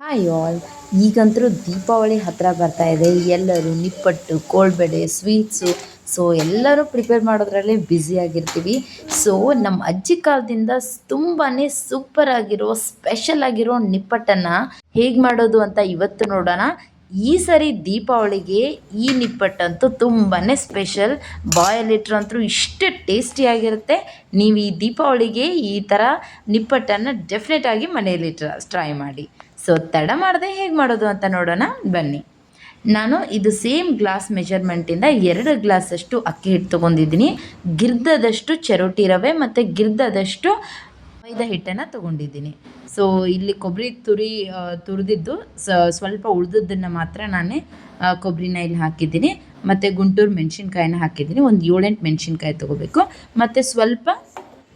Hi all. ಈಗಂತೂ ದೀಪಾವಳಿ ಹತ್ತಿರ ಬರ್ತಾ ಇದೆ. ಎಲ್ಲರೂ ನಿಪ್ಪಟ್ಟು, ಕೋಳ್ಬಳೆ, ಸ್ವೀಟ್ಸು, ಸೊ ಎಲ್ಲರೂ ಪ್ರಿಪೇರ್ ಮಾಡೋದ್ರಲ್ಲೇ ಬ್ಯುಸಿಯಾಗಿರ್ತೀವಿ. ಸೊ ನಮ್ಮ ಅಜ್ಜಿ ಕಾಲದಿಂದ ತುಂಬಾ ಸೂಪರ್ ಆಗಿರೋ ಸ್ಪೆಷಲ್ ಆಗಿರೋ ನಿಪ್ಪಟ್ಟನ್ನು ಹೇಗೆ ಮಾಡೋದು ಅಂತ ಇವತ್ತು ನೋಡೋಣ. ಈ ಸರಿ ದೀಪಾವಳಿಗೆ ಈ ನಿಪ್ಪಟ್ಟಂತೂ ತುಂಬಾ ಸ್ಪೆಷಲ್. ಬಾಯಲ್ಲಿಟ್ರಂತೂ ಇಷ್ಟು ಟೇಸ್ಟಿಯಾಗಿರುತ್ತೆ. ನೀವು ಈ ದೀಪಾವಳಿಗೆ ಈ ಥರ ನಿಪ್ಪಟ್ಟನ್ನು ಡೆಫಿನೆಟಾಗಿ ಮನೆಯಲ್ಲಿ ಟ್ರೈ ಮಾಡಿ. ಸೊ ತಡ ಮಾಡದೆ ಹೇಗೆ ಮಾಡೋದು ಅಂತ ನೋಡೋಣ ಬನ್ನಿ. ನಾನು ಇದು ಸೇಮ್ ಗ್ಲಾಸ್ ಮೆಜರ್ಮೆಂಟಿಂದ 2 ಗ್ಲಾಸಷ್ಟು ಅಕ್ಕಿ ಹಿಟ್ಟು ತೊಗೊಂಡಿದ್ದೀನಿ. ಗಿರ್ದದಷ್ಟು ಚರೋಟಿ ರವೆ ಮತ್ತು ಗಿರ್ದದಷ್ಟು ಮೈದಾ ಹಿಟ್ಟನ್ನು ತೊಗೊಂಡಿದ್ದೀನಿ. ಸೊ ಇಲ್ಲಿ ಕೊಬ್ಬರಿ ತುರಿದಿದ್ದು ಸ್ವಲ್ಪ ಉಳಿದದ್ದನ್ನು ಮಾತ್ರ ನಾನೇ ಕೊಬ್ಬರಿನ ಇಲ್ಲಿ ಹಾಕಿದ್ದೀನಿ. ಮತ್ತು ಗುಂಟೂರು ಮೆಣಸಿನ್ಕಾಯಿನ ಹಾಕಿದ್ದೀನಿ. ಒಂದು 7-8 ಮೆಣಸಿನ್ಕಾಯಿ ತೊಗೋಬೇಕು. ಮತ್ತು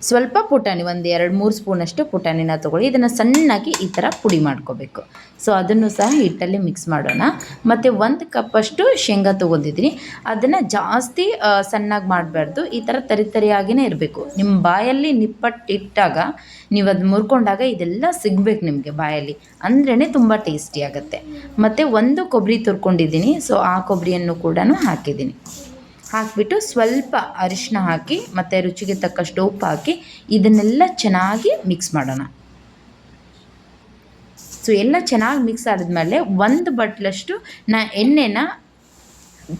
ಸ್ವಲ್ಪ ಪುಟಾಣಿ, ಒಂದು 2-3 ಸ್ಪೂನಷ್ಟು ಪುಟಾಣಿನ ತೊಗೊಳ್ಳಿ. ಇದನ್ನು ಸಣ್ಣಾಗಿ ಈ ಥರ ಪುಡಿ ಮಾಡ್ಕೋಬೇಕು. ಸೊ ಅದನ್ನು ಸಹ ಹಿಟ್ಟಲ್ಲಿ ಮಿಕ್ಸ್ ಮಾಡೋಣ. ಮತ್ತು 1 ಕಪ್ಪಷ್ಟು ಶೇಂಗಾ ತೊಗೊಂಡಿದ್ದೀನಿ. ಅದನ್ನು ಜಾಸ್ತಿ ಸಣ್ಣಾಗಿ ಮಾಡಬಾರ್ದು, ಈ ಥರ ತರಿಯಾಗಿಯೇ ಇರಬೇಕು. ನಿಮ್ಮ ಬಾಯಲ್ಲಿ ನಿಪ್ಪಟ್ಟಿಟ್ಟಾಗ ನೀವು ಅದು ಮುರ್ಕೊಂಡಾಗ ಇದೆಲ್ಲ ಸಿಗಬೇಕು ನಿಮಗೆ ಬಾಯಲ್ಲಿ, ಅಂದ್ರೇ ತುಂಬ ಟೇಸ್ಟಿ ಆಗುತ್ತೆ. ಮತ್ತು 1 ಕೊಬ್ಬರಿ ತುರ್ಕೊಂಡಿದ್ದೀನಿ. ಸೊ ಆ ಕೊಬ್ಬರಿಯನ್ನು ಕೂಡ ಹಾಕಿದ್ದೀನಿ. ಹಾಕಿಬಿಟ್ಟು ಸ್ವಲ್ಪ ಅರಿಶಿನ ಹಾಕಿ ಮತ್ತು ರುಚಿಗೆ ತಕ್ಕಷ್ಟು ಉಪ್ಪು ಹಾಕಿ ಇದನ್ನೆಲ್ಲ ಚೆನ್ನಾಗಿ ಮಿಕ್ಸ್ ಮಾಡೋಣ. ಸೊ ಎಲ್ಲ ಚೆನ್ನಾಗಿ ಮಿಕ್ಸ್ ಆದಮೇಲೆ 1 ಬಟ್ಲಷ್ಟು ಎಣ್ಣೆನ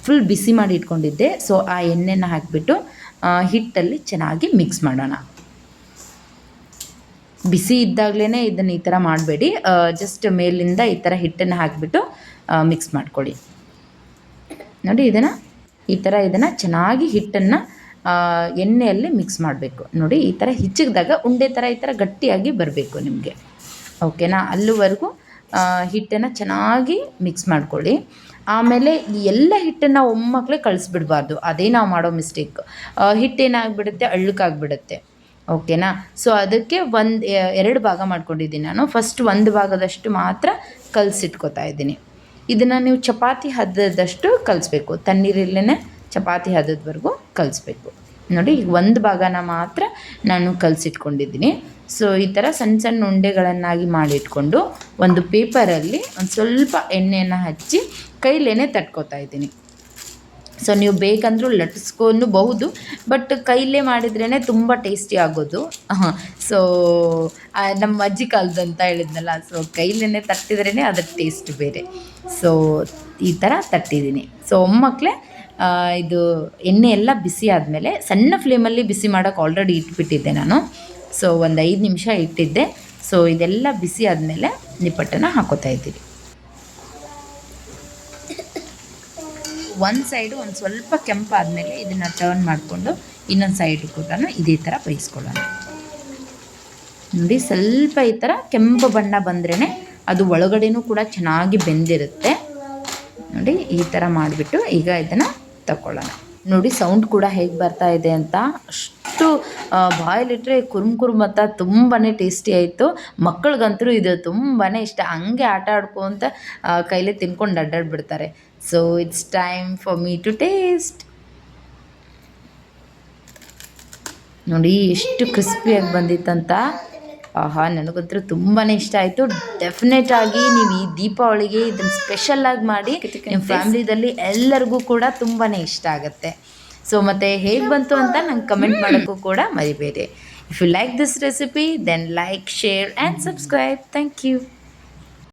ಫುಲ್ ಬಿಸಿ ಮಾಡಿ ಇಟ್ಕೊಂಡಿದ್ದೆ. ಸೊ ಆ ಎಣ್ಣೆನ ಹಾಕಿಬಿಟ್ಟು ಹಿಟ್ಟಲ್ಲಿ ಚೆನ್ನಾಗಿ ಮಿಕ್ಸ್ ಮಾಡೋಣ. ಬಿಸಿ ಇದ್ದಾಗಲೇ ಇದನ್ನು ಈ ಥರ ಮಾಡಬೇಡಿ, ಜಸ್ಟ್ ಮೇಲಿಂದ ಈ ಥರ ಹಿಟ್ಟನ್ನು ಹಾಕಿಬಿಟ್ಟು ಮಿಕ್ಸ್ ಮಾಡ್ಕೊಳ್ಳಿ. ನೋಡಿ ಇದನ್ನು ಚೆನ್ನಾಗಿ ಹಿಟ್ಟನ್ನು ಎಣ್ಣೆಯಲ್ಲಿ ಮಿಕ್ಸ್ ಮಾಡಬೇಕು. ನೋಡಿ ಈ ಥರ ಹಿಚ್ಚಿದಾಗ ಉಂಡೆ ಥರ ಈ ಥರ ಗಟ್ಟಿಯಾಗಿ ಬರಬೇಕು ನಿಮಗೆ, ಓಕೆನಾ? ಅಲ್ಲಿವರೆಗೂ ಹಿಟ್ಟನ್ನು ಚೆನ್ನಾಗಿ ಮಿಕ್ಸ್ ಮಾಡ್ಕೊಳ್ಳಿ. ಆಮೇಲೆ ಈ ಎಲ್ಲ ಹಿಟ್ಟನ್ನು ಒಮ್ಮಕ್ಕಲೇ ಕಳಿಸ್ಬಿಡ್ಬಾರ್ದು, ಅದೇ ನಾವು ಮಾಡೋ ಮಿಸ್ಟೇಕ್. ಹಿಟ್ಟೇನಾಗಿಬಿಡುತ್ತೆ, ಅಳ್ಳುಕಾಗ್ಬಿಡುತ್ತೆ, ಓಕೆನಾ? ಸೊ ಅದಕ್ಕೆ 2 ಭಾಗ ಮಾಡ್ಕೊಂಡಿದ್ದೀನಿ ನಾನು. ಫಸ್ಟ್ 1 ಭಾಗದಷ್ಟು ಮಾತ್ರ ಕಲಸಿಟ್ಕೋತಾ ಇದ್ದೀನಿ. ಇದನ್ನು ನೀವು ಚಪಾತಿ ಹದದಷ್ಟು ಕಲಿಸ್ಬೇಕು, ತಣ್ಣೀರಲ್ಲೇ ಚಪಾತಿ ಹದದವರೆಗೂ ಕಲಿಸ್ಬೇಕು. ನೋಡಿ ಈಗ 1 ಭಾಗನ ಮಾತ್ರ ನಾನು ಕಲಸಿಟ್ಕೊಂಡಿದ್ದೀನಿ. ಸೊ ಈ ಥರ ಸಣ್ಣ ಉಂಡೆಗಳನ್ನಾಗಿ ಮಾಡಿಟ್ಕೊಂಡು ಒಂದು ಪೇಪರಲ್ಲಿ ಒಂದು ಸ್ವಲ್ಪ ಎಣ್ಣೆಯನ್ನು ಹಚ್ಚಿ ಕೈಲೇ ತಟ್ಕೋತಾ ಇದ್ದೀನಿ. ಸೊ ನೀವು ಬೇಕಂದ್ರೂ ಲಟ್ಟಿಸ್ಕೊಬಹುದು, ಬಟ್ ಕೈಲೇ ಮಾಡಿದ್ರೇ ತುಂಬ ಟೇಸ್ಟಿ ಆಗೋದು. ಸೊ ನಮ್ಮ ಅಜ್ಜಿ ಕಾಲದಂತ ಹೇಳಿದ್ನಲ್ಲ, ಸೊ ಕೈಲೇ ತಟ್ಟಿದ್ರೇ ಅದರ ಟೇಸ್ಟ್ ಬೇರೆ. ಸೊ ಈ ಥರ ತಟ್ಟಿದ್ದೀನಿ. ಸೊ ಒಮ್ಮಕ್ಕಲೇ ಇದು ಎಣ್ಣೆ ಎಲ್ಲ ಬಿಸಿ ಆದಮೇಲೆ ಸಣ್ಣ ಫ್ಲೇಮಲ್ಲಿ ಬಿಸಿ ಮಾಡೋಕ್ಕೆ ಆಲ್ರೆಡಿ ಇಟ್ಬಿಟ್ಟಿದ್ದೆ ನಾನು. ಸೊ ಒಂದು 5 ನಿಮಿಷ ಇಟ್ಟಿದ್ದೆ. ಸೊ ಇದೆಲ್ಲ ಬಿಸಿ ಆದಮೇಲೆ ನಿಪ್ಪಟ್ಟನ್ನು ಹಾಕೋತಾ ಇದ್ದೀವಿ. ಒಂದು ಸೈಡು ಒಂದು ಸ್ವಲ್ಪ ಕೆಂಪಾದಮೇಲೆ ಇದನ್ನು ಟರ್ನ್ ಮಾಡಿಕೊಂಡು ಇನ್ನೊಂದು ಸೈಡು ಕೂಡ ಇದೇ ಥರ ಬೇಯಿಸ್ಕೊಳ್ಳೋಣ. ನೋಡಿ ಸ್ವಲ್ಪ ಈ ಥರ ಕೆಂಪು ಬಣ್ಣ ಬಂದ್ರೇ ಅದು ಒಳಗಡೆನೂ ಕೂಡ ಚೆನ್ನಾಗಿ ಬೆಂದಿರುತ್ತೆ. ನೋಡಿ ಈ ಥರ ಮಾಡಿಬಿಟ್ಟು ಈಗ ಇದನ್ನು ತಗೊಳ್ಳೋಣ. ನೋಡಿ ಸೌಂಡ್ ಕೂಡ ಹೇಗೆ ಬರ್ತಾ ಇದೆ ಅಂತ, ಅಷ್ಟು ಬಾಯಲ್ಲಿಟ್ಟರೆ ಕುರುಮ್ ಅಂತ ತುಂಬಾ ಟೇಸ್ಟಿ ಆಯಿತು. ಮಕ್ಕಳಿಗಂತೂ ಇದು ತುಂಬಾ ಇಷ್ಟ, ಹಂಗೆ ಆಟ ಆಡ್ಕೊತ ಕೈಲೇ ತಿನ್ಕೊಂಡು ಅಡ್ಡಾಡ್ಬಿಡ್ತಾರೆ. So it's time for me to taste. ನೋಡಿ ಎಷ್ಟು ಕ್ರಿಸ್ಪಿಯಾಗಿ ಬಂದಿತ್ತಂತ. ಆಹಾ, ನನಗಂತೂ ತುಂಬಾ ಇಷ್ಟ ಆಯಿತು. ಡೆಫಿನೆಟಾಗಿ ನೀವು ಈ ದೀಪಾವಳಿಗೆ ಇದನ್ನು ಸ್ಪೆಷಲ್ಲಾಗಿ ಮಾಡಿ ನಿಮ್ಮ ಫ್ಯಾಮ್ಲಿದಲ್ಲಿ ಎಲ್ಲರಿಗೂ ಕೂಡ ತುಂಬಾ ಇಷ್ಟ ಆಗುತ್ತೆ. ಸೊ ಮತ್ತು ಹೇಗೆ ಬಂತು ಅಂತ ನಂಗೆ ಕಮೆಂಟ್ ಮಾಡೋಕ್ಕೂ ಕೂಡ ಮರಿಬೇಡಿ. If you like this recipe then like, share and subscribe. Thank you.